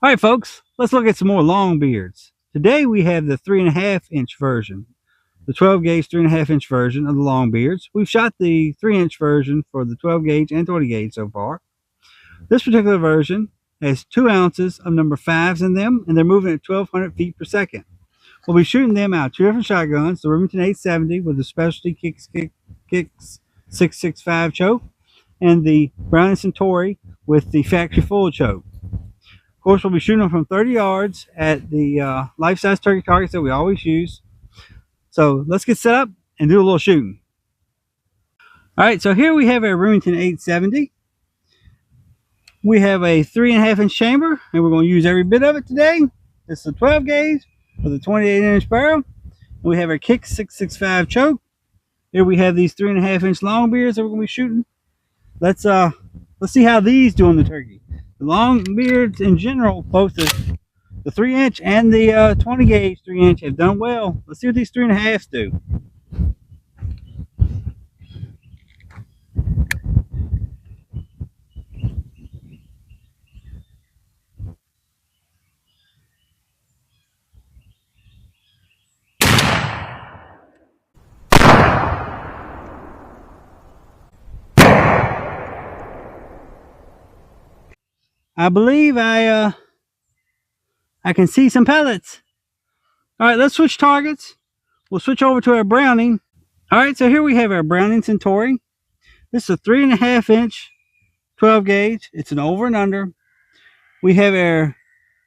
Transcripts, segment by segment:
All right, folks, let's look at some more long beards. Today we have the 3.5-inch version, the 12 gauge 3.5-inch version of the long beards. We've shot the 3-inch version for the 12 gauge and 20 gauge so far. This particular version has 2 ounces of number 5s in them, and they're moving at 1,200 feet per second. We'll be shooting them out 2 different shotguns, the Remington 870 with the specialty Kicks 665 choke, and the Browning Centauri with the factory full choke. Of course, we'll be shooting them from 30 yards at the life-size turkey targets that we always use. So let's get set up and do a little shooting. All right, so here we have a Remington 870. We have a 3.5-inch chamber, and we're going to use every bit of it today. It's a 12 gauge with a 28-inch barrel. We have our Kick 665 choke. Here we have these 3.5-inch long beards that we're going to be shooting. Let's see how these do on the turkey. The long beards in general, both the 3-inch and the 20 gauge 3-inch have done well. Let's see what these 3.5s do. I believe I can see some pellets. All right, let's switch targets. We'll switch over to our Browning. All right, so here we have our Browning Centauri. This is a 3.5-inch 12 gauge. It's an over and under. We have our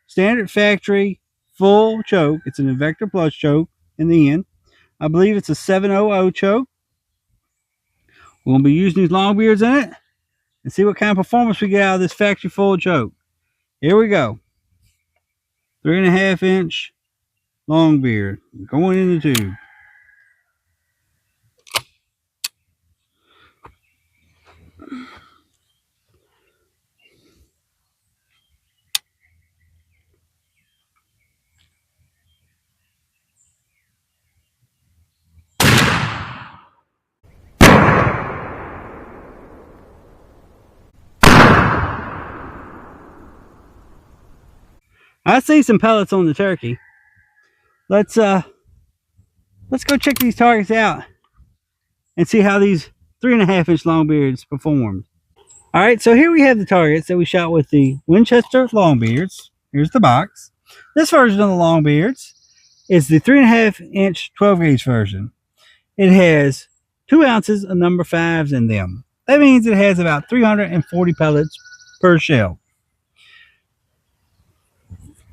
standard factory full choke. It's an Invector Plus choke in the end. I believe it's a 700 choke. We're going to be using these long beards in it and see what kind of performance we get out of this factory full choke. Here we go. 3.5-inch long beard going in the tube. I see some pellets on the turkey. Let's go check these targets out and see how these 3.5-inch long beards performed. All right, so here we have the targets that we shot with the Winchester long beards. Here's the box. This version of the long beards is the 3.5-inch 12 gauge version. It has 2 ounces of number 5s in them. That means it has about 340 pellets per shell.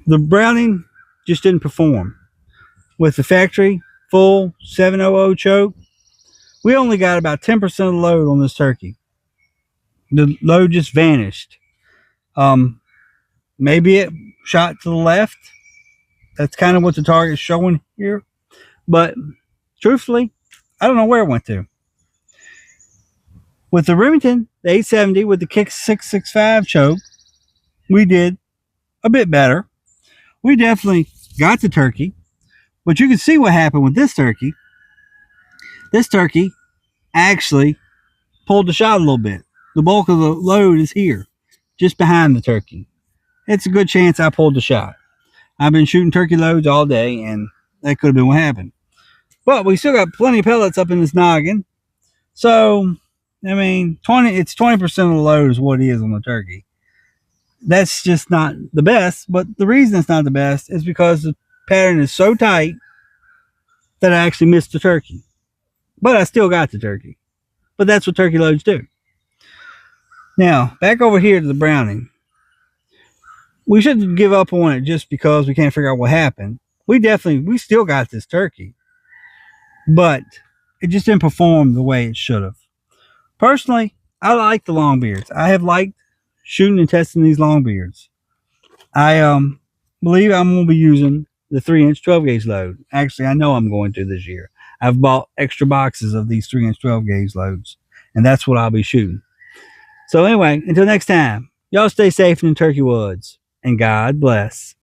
The Browning just didn't perform. With the factory full 700 choke, we only got about 10% of the load on this turkey. The load just vanished. Maybe it shot to the left. That's kind of what the target's showing here. But truthfully, I don't know where it went to. With the Remington, the 870 with the Kick 665 choke, we did a bit better. We definitely got the turkey, but you can see what happened with this turkey. This turkey actually pulled the shot a little bit. The bulk of the load is here, just behind the turkey. It's a good chance I pulled the shot. I've been shooting turkey loads all day, and that could have been what happened. But we still got plenty of pellets up in this noggin. So, I mean, it's 20% of the load is what it is on the turkey. That's just not the best, but the reason it's not the best is because the pattern is so tight that I actually missed the turkey. But I still got the turkey. But that's what turkey loads do. Now, back over here to the Browning. We shouldn't give up on it just because we can't figure out what happened. We still got this turkey. But it just didn't perform the way it should have. Personally, I like the long beards. I have liked shooting and testing these long beards. I believe I'm going to be using the 3-inch 12 gauge load. Actually, I know I'm going to this year. I've bought extra boxes of these 3-inch 12 gauge loads, and that's what I'll be shooting. So anyway, until next time, y'all stay safe in the turkey woods, and God bless.